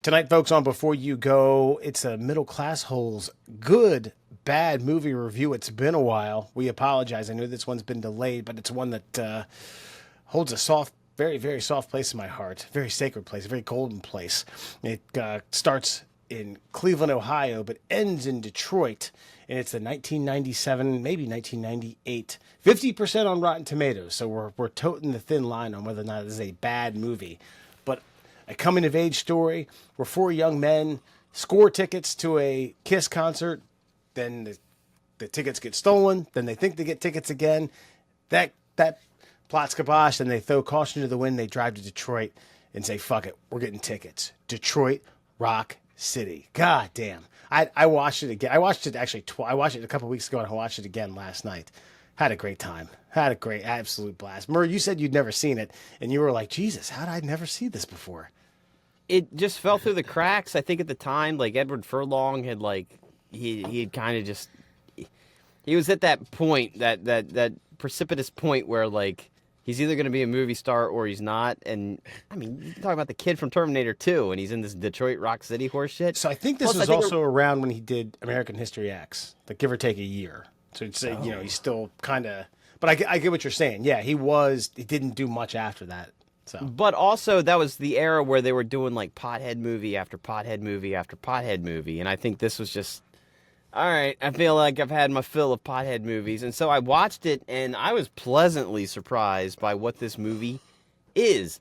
Tonight, folks, on Before You Go, it's a Middle Class Holes good, bad movie review. It's been a while. We apologize. I know this one's been delayed, but it's one that holds a soft, very, very soft place in my heart. Very sacred place, a very golden place. It starts in Cleveland, Ohio, but ends in Detroit. And it's a 1997, maybe 1998. 50% on Rotten Tomatoes. So we're toting the thin line on whether or not this is a bad movie. But a coming of age story where four young men score tickets to a Kiss concert, then the tickets get stolen, then they think they get tickets again. That plot's kibosh, and they throw caution to the wind. They drive to Detroit and say, fuck it, we're getting tickets. Detroit Rock City. God damn. I watched it again. I watched it actually I watched it a couple weeks ago, and I watched it again last night. Had a great time. Had a great, absolute blast. Murray, you said you'd never seen it, and you were like, Jesus, how did I never see this before? It just fell through the cracks. I think at the time, like Edward Furlong had he had kind of just he was at that point, that precipitous point where like he's either going to be a movie star or he's not. And I mean, you talk about the kid from Terminator 2, and he's in this Detroit Rock City horse shit. So I think this was also around when he did American History X, like give or take a year. So it's he's still kind of, but I get what you're saying. Yeah, he didn't do much after that. So. But also, that was the era where they were doing like pothead movie after pothead movie after pothead movie. And I think this was just, all right, I feel like I've had my fill of pothead movies. And so I watched it, and I was pleasantly surprised by what this movie is.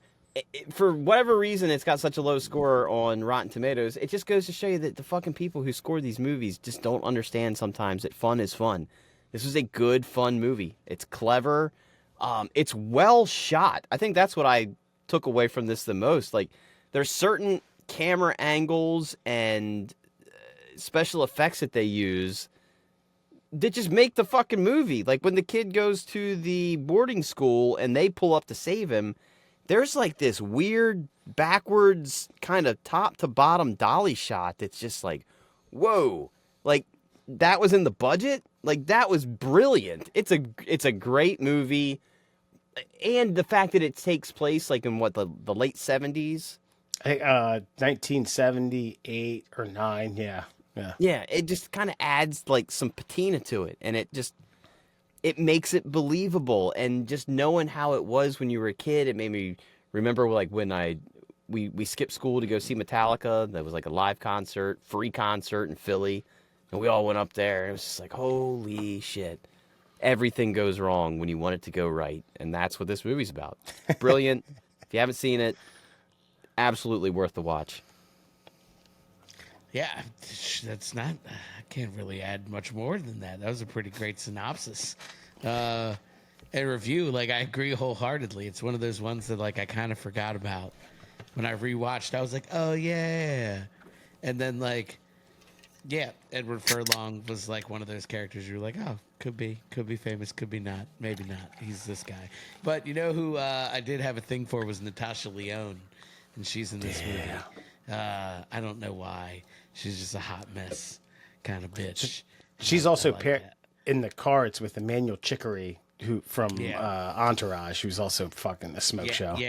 For whatever reason, it's got such a low score on Rotten Tomatoes. It just goes to show you that the fucking people who score these movies just don't understand sometimes that fun is fun. This was a good, fun movie. It's clever. It's well shot. I think that's what I took away from this the most. Like, there's certain camera angles and special effects that they use that just make the fucking movie. Like, when the kid goes to the boarding school and they pull up to save him, there's like this weird backwards kind of top to bottom dolly shot that's just like, whoa. Like, that was in the budget? Like, that was brilliant. It's a great movie. And the fact that it takes place like in the late 70s. I think 1978 or 9, yeah. Yeah, it just kind of adds like some patina to it, and it makes it believable. And just knowing how it was when you were a kid, it made me remember like when we skipped school to go see Metallica. That was like a live concert, free concert in Philly, and we all went up there. And it was just like, holy shit. Everything goes wrong when you want it to go right, and that's what this movie's about. Brilliant. If you haven't seen it, absolutely worth the watch. Yeah, that's not. I can't really add much more than that. That was a pretty great synopsis. A review, like I agree wholeheartedly. It's one of those ones that like I kind of forgot about. When I rewatched, I was like, oh yeah, and then like, yeah, Edward Furlong was like one of those characters you're like, oh, could be famous, could be not, maybe not. He's this guy. But you know who I did have a thing for was Natasha Lyonne, and she's in this movie. I don't know why. She's just a hot mess kind of bitch. She's also in the cards with Emmanuel Chicory, who from Entourage, who's also fucking a smoke show. But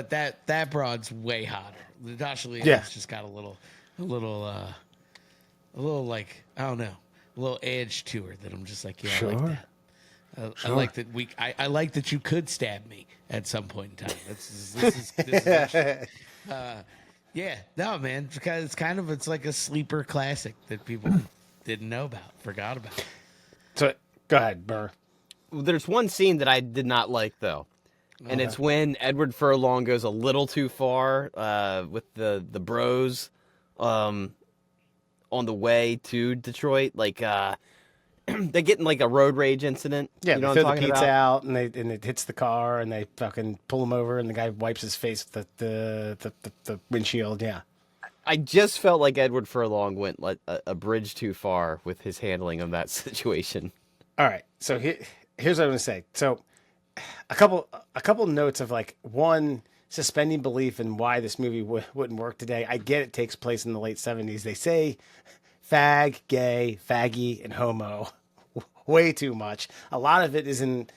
that broad's way hotter. Natasha Lyonne's just got a little like, I don't know, a little edge to her that I'm just like, yeah, sure. I like that. I like that I like that you could stab me at some point in time. This is yeah, no, man, because it's like a sleeper classic that people didn't know about, forgot about. So go ahead, Burr. There's one scene that I did not like though, and it's when Edward Furlong goes a little too far with the bros on the way to Detroit, like. They get in like a road rage incident. Yeah, you know they throw the pizza out, and it hits the car, and they fucking pull him over, and the guy wipes his face with the windshield. Yeah, I just felt like Edward Furlong went like a bridge too far with his handling of that situation. All right, so here's what I'm gonna say. So a couple notes of like one suspending belief in why this movie wouldn't work today. I get it takes place in the late 70s. They say fag, gay, faggy, and homo way too much. A lot of it is in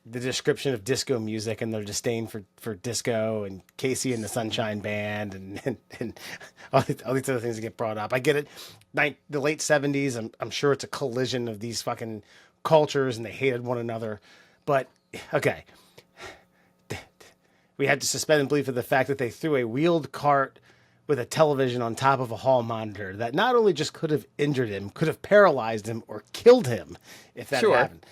the description of disco music and their disdain for disco and Casey and the Sunshine Band and all these other things that get brought up. I get it. The late 70s, I'm sure it's a collision of these fucking cultures and they hated one another. But, okay. We had to suspend belief of the fact that they threw a wheeled cart with a television on top of a hall monitor that not only just could have injured him, could have paralyzed him or killed him if that Sure. happened.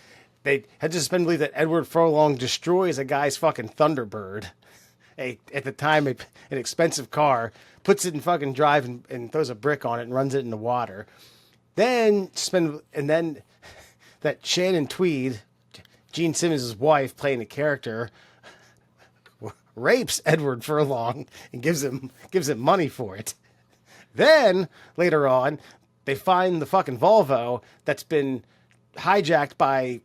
They had to suspend belief that Edward Furlong destroys a guy's fucking Thunderbird, at the time an expensive car, puts it in fucking drive and throws a brick on it and runs it in the water. Then that Shannon Tweed, Gene Simmons' wife, playing a character, rapes Edward Furlong and gives him money for it. Then later on, they find the fucking Volvo that's been hijacked by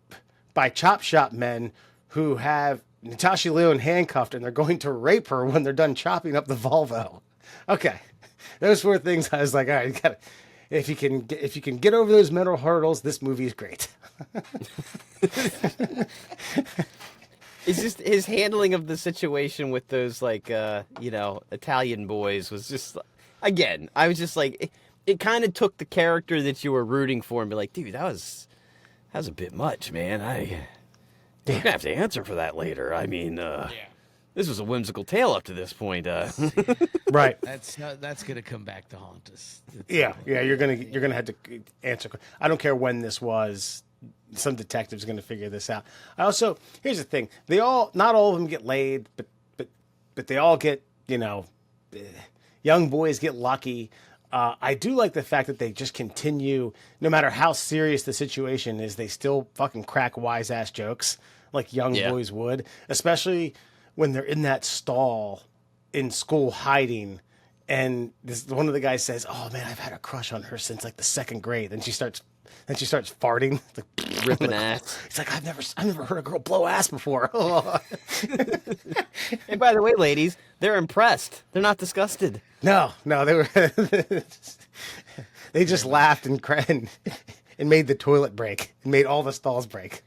chop shop men who have Natasha Lyonne handcuffed, and they're going to rape her when they're done chopping up the Volvo. Okay, those were things I was like, all right, you gotta, if you can get over those mental hurdles, this movie is great. It's just his handling of the situation with those Italian boys was just, again, I was just like, it kind of took the character that you were rooting for and be like, dude, that was a bit much, man. You're gonna have to answer for that later. I mean, this was a whimsical tale up to this point. Right. That's gonna come back to haunt us. Yeah. You're gonna have to answer. I don't care when this was. Some detective's gonna figure this out. Here's the thing: not all of them get laid, but they all get, young boys get lucky. I do like the fact that they just continue, no matter how serious the situation is, they still fucking crack wise ass jokes like young boys would, especially when they're in that stall in school hiding. And one of the guys says, "Oh man, I've had a crush on her since like the second grade." Then she starts farting, like, Ripping ass. It's like I've never heard a girl blow ass before. And by the way, ladies, they're impressed. They're not disgusted. No, they were. They just laughed and made the toilet break and made all the stalls break.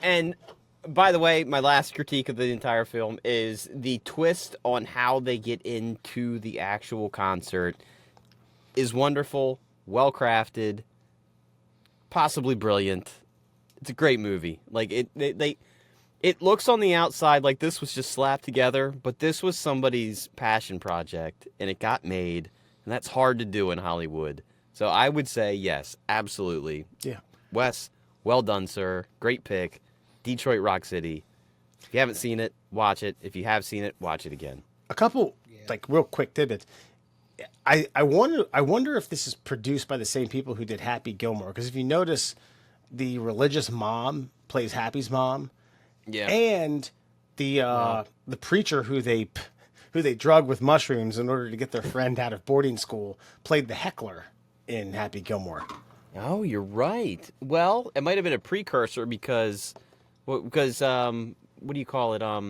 And by the way, my last critique of the entire film is the twist on how they get into the actual concert is wonderful, well crafted, possibly brilliant. It's a great movie. Like it looks on the outside like this was just slapped together, but this was somebody's passion project and it got made, and that's hard to do in Hollywood. So I would say yes, absolutely. Yeah. Wes, well done, sir. Great pick. Detroit Rock City. If you haven't seen it, watch it. If you have seen it, watch it again. A couple real quick tidbits. I wonder if this is produced by the same people who did Happy Gilmore, because if you notice, the religious mom plays Happy's mom, and the preacher who they drug with mushrooms in order to get their friend out of boarding school played the heckler in Happy Gilmore. Oh, you're right. Well, it might have been a precursor because what do you call it? At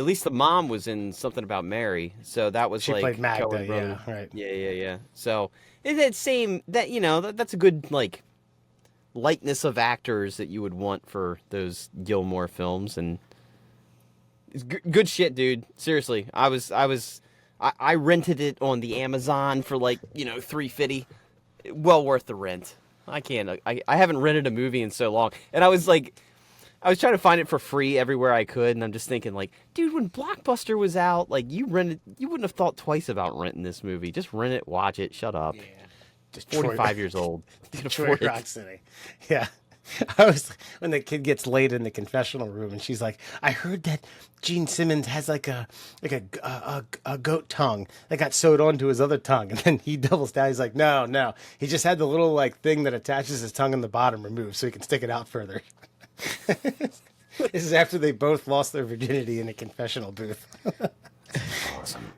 least the mom was in Something About Mary, so that was She like played Magda, Coen Brothers. yeah, right. Yeah. So it's that same that's a good like likeness of actors that you would want for those Gilmore films, and it's good shit, dude. Seriously, I rented it on the Amazon for like $3.50. Well worth the rent. I haven't rented a movie in so long, and I was trying to find it for free everywhere I could, and I'm just thinking, like, dude, when Blockbuster was out, like, you wouldn't have thought twice about renting this movie. Just rent it, watch it, shut up. Yeah. Just 45 years old. You can Detroit afford it. Rock City. Yeah. When the kid gets laid in the confessional room, and she's like, "I heard that Gene Simmons has like a goat tongue that got sewed onto his other tongue," and then he doubles down. He's like, "No, he just had the little like thing that attaches his tongue in the bottom removed so he can stick it out further." This is after they both lost their virginity in a confessional booth. Awesome.